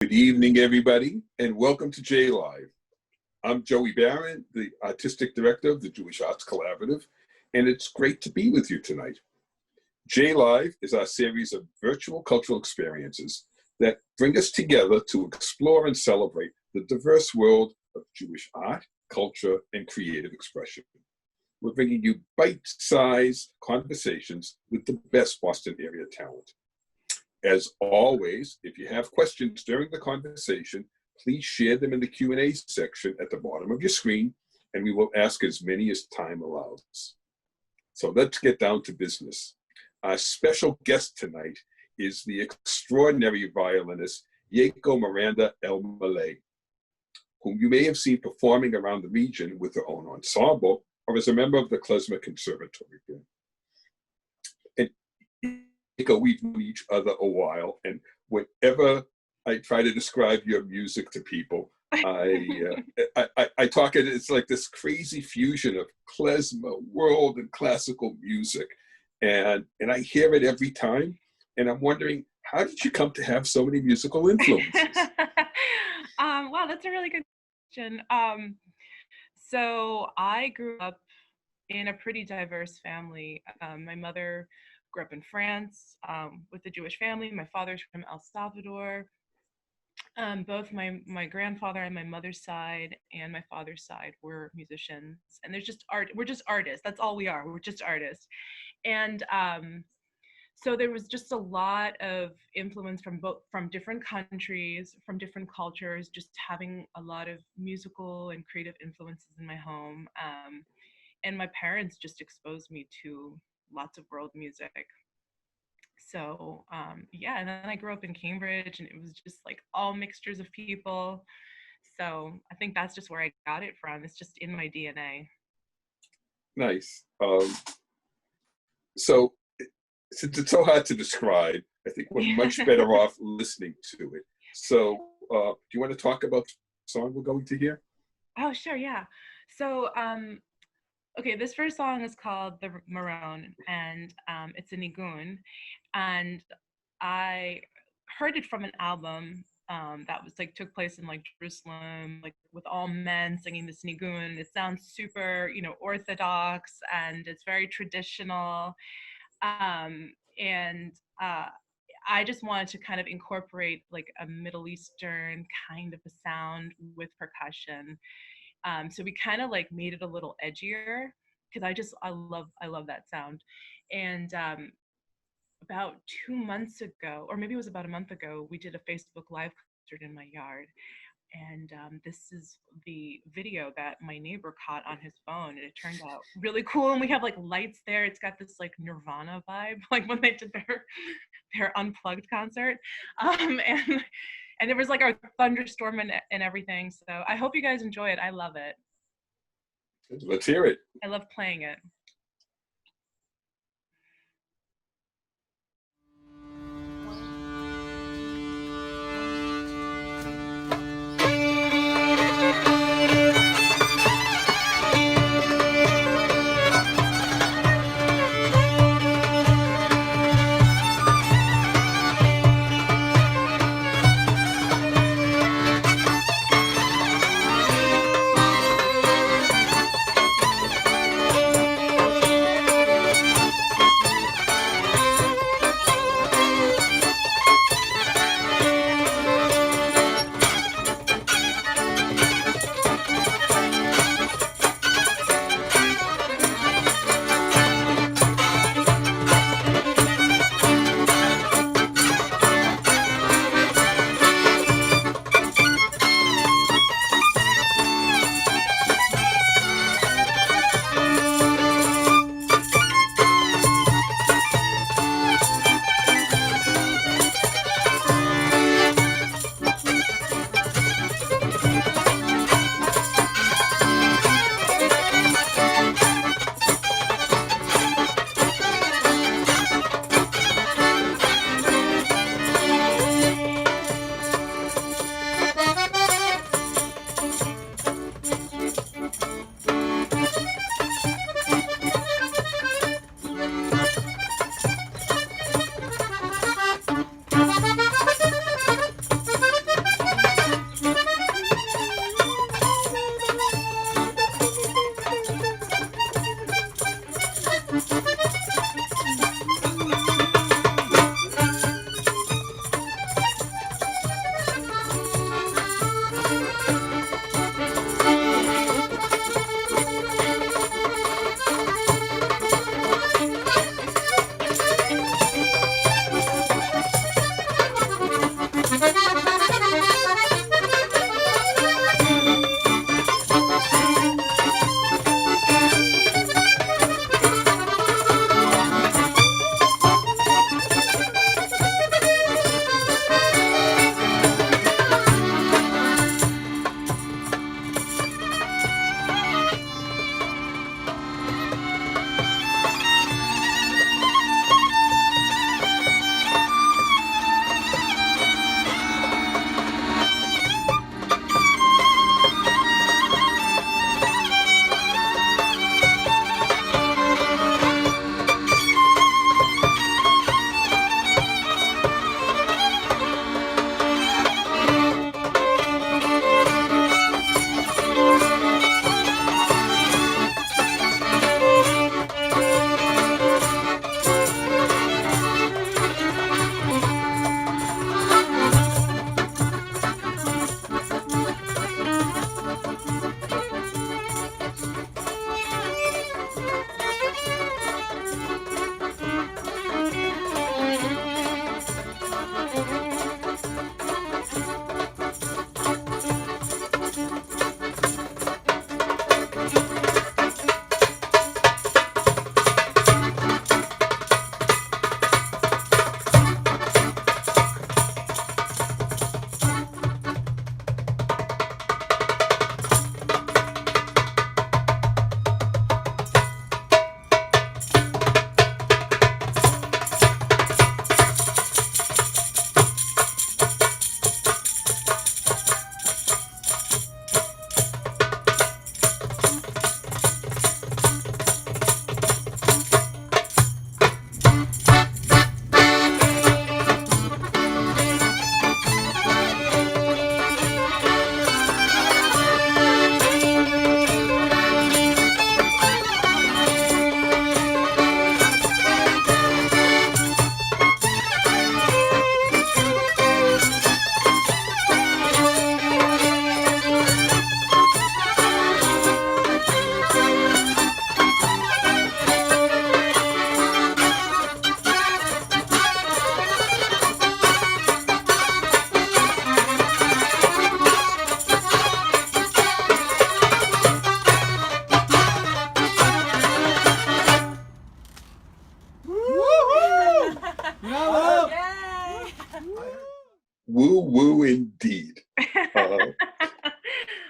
Good evening, everybody, and welcome to JLive. I'm Joey Barron, the Artistic Director of the Jewish Arts Collaborative, and it's great to be with you tonight. JLive is our series of virtual cultural experiences that bring us together to explore and celebrate the diverse world of Jewish art, culture, and creative expression. We're bringing you bite-sized conversations with the best Boston area talent. As always, if you have questions during the conversation, please share them in the Q&A section at the bottom of your screen, and we will ask as many as time allows. So let's get down to business. Our special guest tonight is the extraordinary violinist, Yaeko Elmaleh, whom you may have seen performing around the region with her own ensemble or as a member of the Klezmer Conservatory Band. We've known each other a while, and whenever I try to describe your music to people, I talk it. It's like this crazy fusion of klezmer, world, and classical music, and I hear it every time. And I'm wondering, how did you come to have so many musical influences? Wow, that's a really good question. So I grew up in a pretty diverse family. My mother grew up in France with a Jewish family. My father's from El Salvador. Both my grandfather and my mother's side and my father's side were musicians. And there's just art. We're just artists. That's all we are. We're just artists. And so there was just a lot of influence from different countries, from different cultures, just having a lot of musical and creative influences in my home. And my parents just exposed me to lots of world music. So yeah, and then I grew up in Cambridge, and it was just like all mixtures of people. So I think that's just where I got it from. It's just in my DNA. Nice. So since it's so hard to describe, I think we're much better off listening to it. So do you want to talk about the song we're going to hear? Oh, sure, yeah. So okay, this first song is called The Maroon, and it's a nigun, and I heard it from an album that was like took place in like Jerusalem, like with all men singing this nigun. It sounds super, orthodox, and it's very traditional, and I just wanted to kind of incorporate like a Middle Eastern kind of a sound with percussion. So we kind of like made it a little edgier because I love that sound. And about 2 months ago, or maybe it was about a month ago, we did a Facebook Live concert in my yard. And this is the video that my neighbor caught on his phone, and it turned out really cool. And we have like lights there. It's got this like Nirvana vibe, like when they did their unplugged concert. And there was like a thunderstorm and everything. So I hope you guys enjoy it. I love it. Let's hear it. I love playing it. do indeed.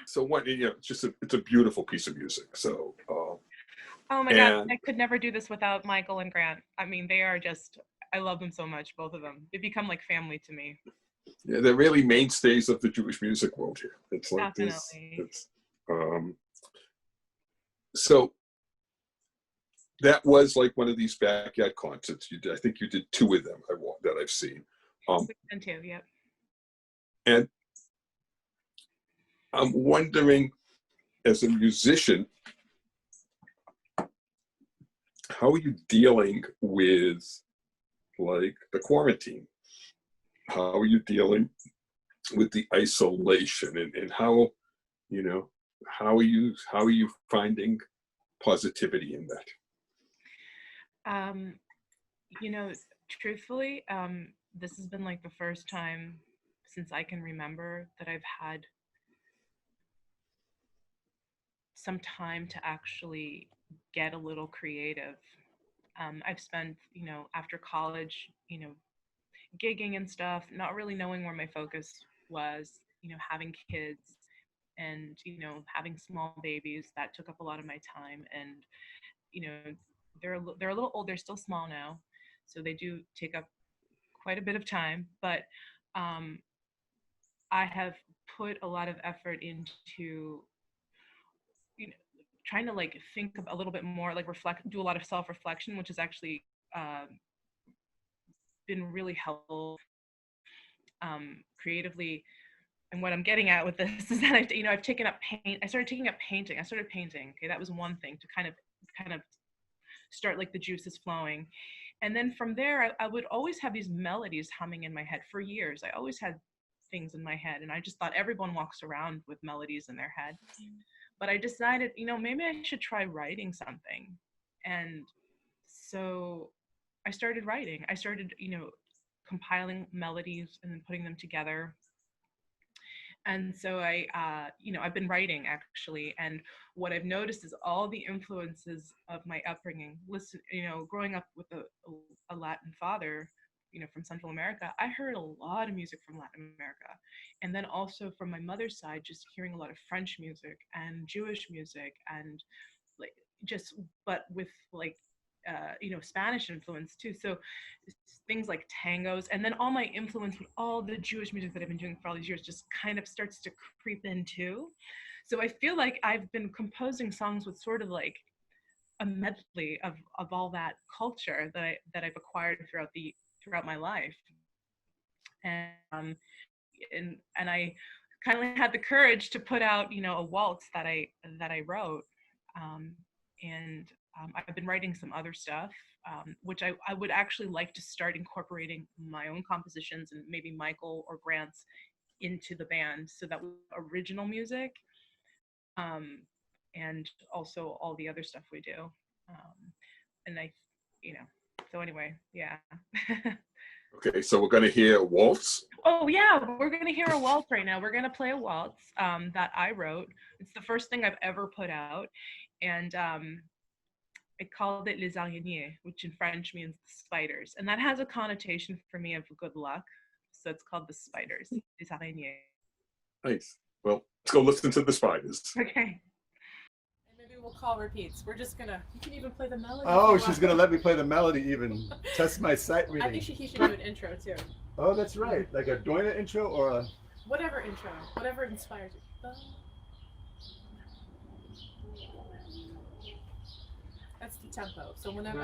So what, it's a beautiful piece of music. So oh my God, I could never do this without Michael and Grant. I mean, they are just, I love them so much, both of them. They become like family to me. Yeah, they're really mainstays of the Jewish music world here. It's like Definitely. So that was like one of these backyard concerts. I think you did 2 of them that I've seen. And 2, yep. And I'm wondering, as a musician, how are you dealing with like the quarantine? How are you dealing with the isolation, and how are you finding positivity in that? Truthfully, this has been like the first time since I can remember that I've had some time to actually get a little creative. I've spent, after college, gigging and stuff, not really knowing where my focus was, having kids and, having small babies that took up a lot of my time. And, they're a little old, they're still small now. So they do take up quite a bit of time, but I have put a lot of effort into, trying to like think a little bit more, like do a lot of self-reflection, which has actually been really helpful creatively. And what I'm getting at with this is that I've taken up paint. I started taking up painting. I started painting. Okay, that was one thing to kind of start like the juices flowing. And then from there, I would always have these melodies humming in my head for years. I always had things in my head, and I just thought everyone walks around with melodies in their head. But I decided, maybe I should try writing something. And so I started writing. I started, compiling melodies and then putting them together. And so I've been writing actually. And what I've noticed is all the influences of my upbringing. Growing up with a Latin father, from Central America, I heard a lot of music from Latin America. And then also from my mother's side, just hearing a lot of French music and Jewish music and but with like, Spanish influence too. So things like tangos, and then all my influence with all the Jewish music that I've been doing for all these years just kind of starts to creep in too. So I feel like I've been composing songs with sort of like a medley of all that culture that I've acquired throughout my life. And I kind of had the courage to put out, a waltz that I wrote. I've been writing some other stuff, which I would actually like to start incorporating my own compositions and maybe Michael or Grant's into the band, so that original music, and also all the other stuff we do. So anyway, yeah. Okay, so we're going to hear a waltz. Oh yeah, we're going to hear a waltz right now. We're going to play a waltz that I wrote. It's the first thing I've ever put out, and I called it Les Araignées, which in French means the spiders, and that has a connotation for me of good luck. So it's called the spiders, Les Araignées. Nice. Well, let's go listen to the spiders. Okay. Maybe we'll call repeats. We're just gonna. You can even play the melody. Oh, she's gonna let me play the melody. Even test my sight reading. I think he should do an intro too. Oh, that's right. Like a Doina intro or a. Whatever intro, whatever inspires you. That's the tempo. So whenever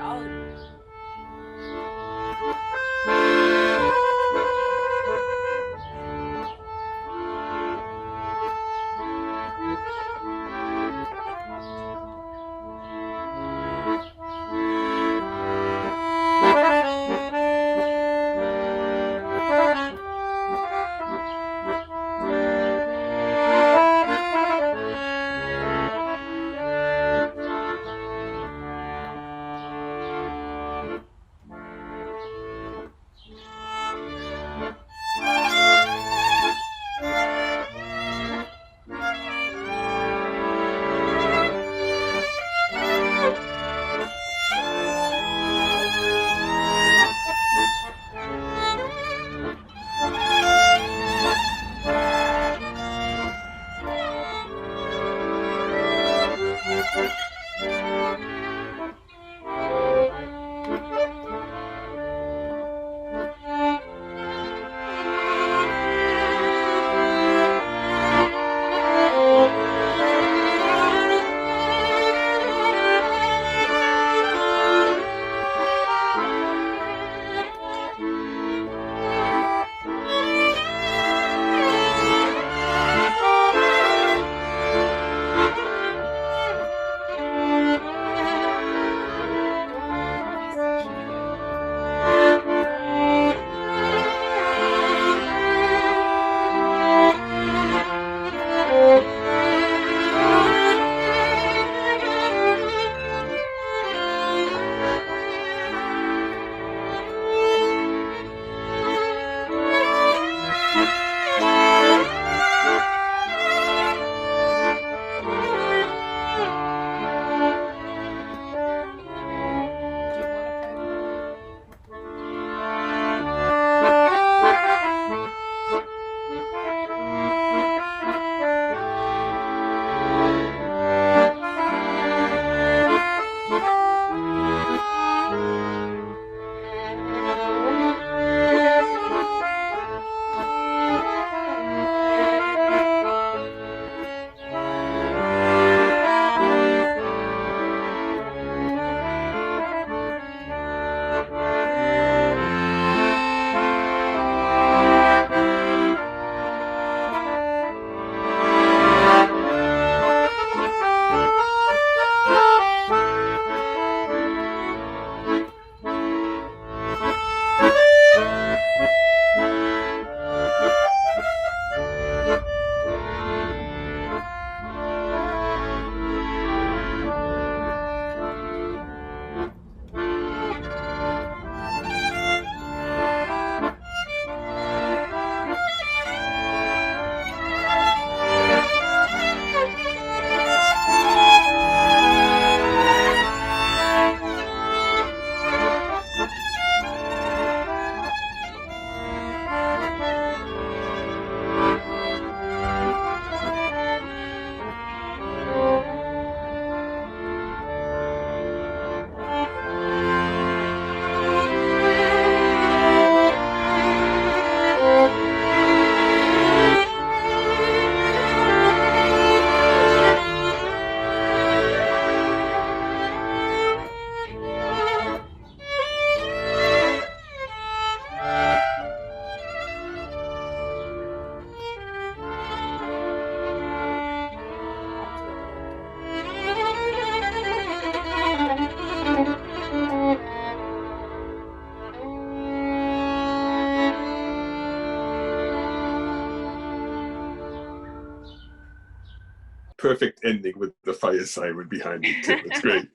perfect ending with the fire siren behind it too. It's great.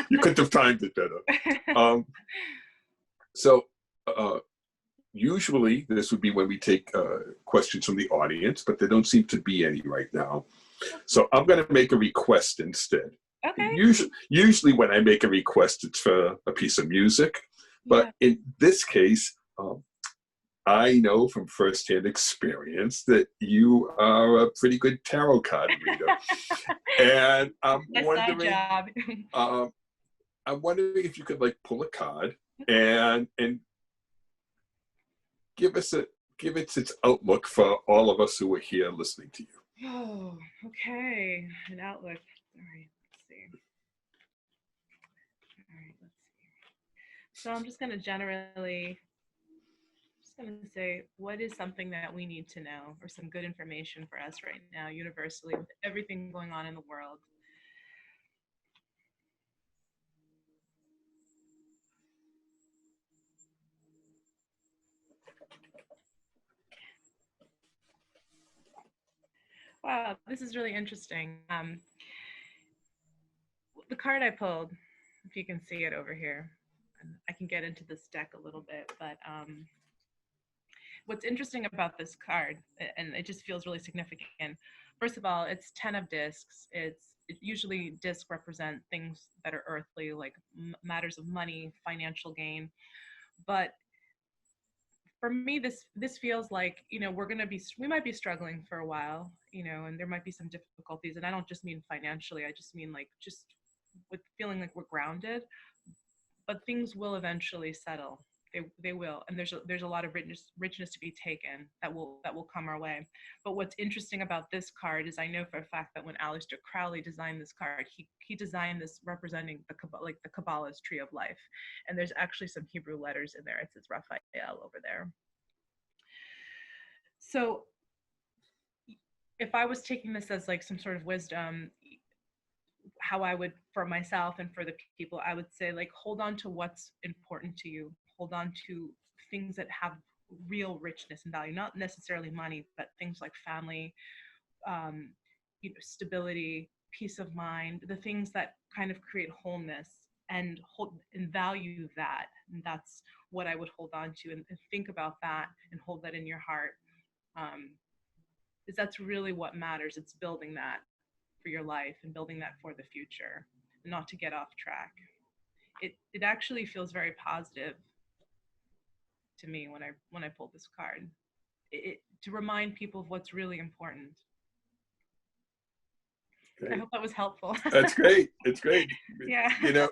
You couldn't have timed it better. So usually this would be when we take questions from the audience, but there don't seem to be any right now. So I'm going to make a request instead. Okay. Usually when I make a request, it's for a piece of music. But in this case, I know from firsthand experience that you are a pretty good tarot card reader. And I'm wondering, if you could like pull a card and give it its outlook for all of us who are here listening to you. Oh, okay. An outlook. All right, let's see. All right, let's see. So I'm just going to say, what is something that we need to know, or some good information for us right now, universally, with everything going on in the world? Wow, this is really interesting. The card I pulled, if you can see it over here, I can get into this deck a little bit, but what's interesting about this card, and it just feels really significant. First of all, it's 10 of discs. Usually discs represent things that are earthly, like matters of money, financial gain. But for me, this feels like, we might be struggling for a while, and there might be some difficulties. And I don't just mean financially, I just mean like just with feeling like we're grounded, but things will eventually settle. They will, and there's a lot of richness to be taken that will come our way. But what's interesting about this card is I know for a fact that when Aleister Crowley designed this card, he designed this representing the Kabbalah's tree of life, and there's actually some Hebrew letters in there. It says Raphael over there. So if I was taking this as like some sort of wisdom, how I would, for myself and for the people, I would say, like, hold on to what's important to you. Hold on to things that have real richness and value, not necessarily money, but things like family, stability, peace of mind, the things that kind of create wholeness, and value that. And that's what I would hold on to, and think about that and hold that in your heart. Because that's really what matters. It's building that for your life and building that for the future, and not to get off track. It actually feels very positive to me when I pulled this card. To remind people of what's really important. Great. I hope that was helpful. That's great. It's great. Yeah.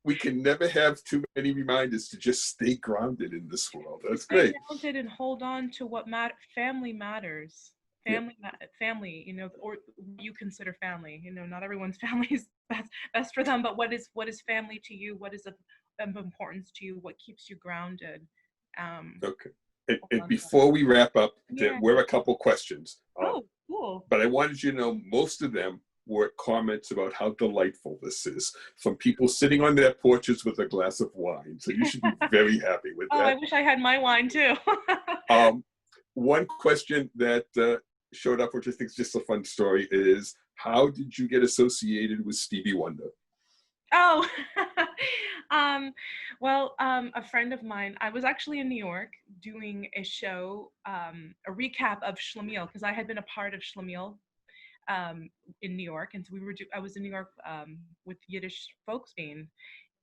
We can never have too many reminders to just stay grounded in this world. That's great. Stay grounded and hold on to what family matters. Family, or you consider family. Not everyone's family is best for them, but what is family to you? What is of importance to you? What keeps you grounded? Okay. And before we wrap up, there were a couple questions. Cool. But I wanted you to know most of them were comments about how delightful this is from people sitting on their porches with a glass of wine. So you should be very happy with that. I wish I had my wine too. One question that showed up, which I think is just a fun story, is how did you get associated with Stevie Wonder? Oh, a friend of mine, I was actually in New York doing a show, a recap of Shlemiel, because I had been a part of Shlemiel in New York. And so I was in New York with Yiddish folk scene,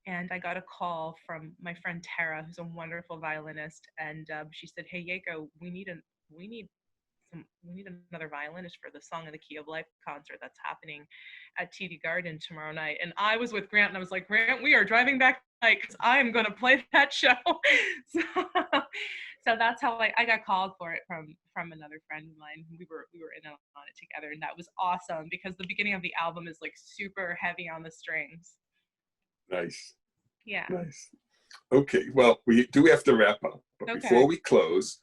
and I got a call from my friend Tara, who's a wonderful violinist. And she said, "Hey, Yaeko, we need another violinist for the Song in the Key of Life concert that's happening at TD Garden tomorrow night." And I was with Grant, and I was like, "Grant, we are driving back tonight because I am going to play that show." So that's how I got called for it from another friend of mine. We were in on it together, and that was awesome because the beginning of the album is like super heavy on the strings. Nice. Yeah. Nice. Okay. Well, we do have to wrap up, but before we close,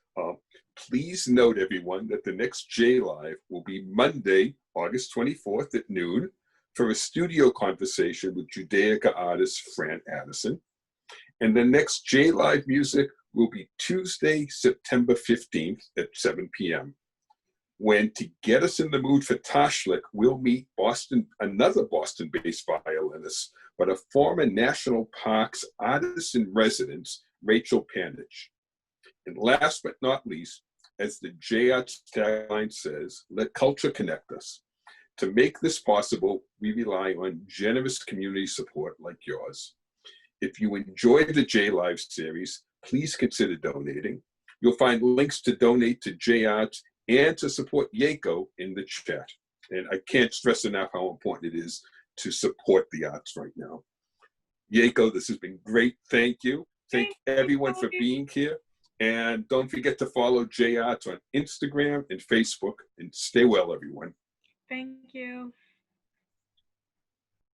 please note, everyone, that the next JLive will be Monday, August 24th at noon for a studio conversation with Judaica artist Fran Addison. And the next JLive music will be Tuesday, September 15th at 7 p.m. when, to get us in the mood for Tashlik, we'll meet another Boston-based violinist, but a former National Parks artist in residence, Rachel Panich. And last but not least, as the JArts tagline says, let culture connect us. To make this possible, we rely on generous community support like yours. If you enjoy the JLive series, please consider donating. You'll find links to donate to JArts and to support Yaeko in the chat. And I can't stress enough how important it is to support the arts right now. Yaeko, this has been great. Thank you. Thank everyone for being here. And don't forget to follow JArts on Instagram and Facebook. And stay well, everyone. Thank you.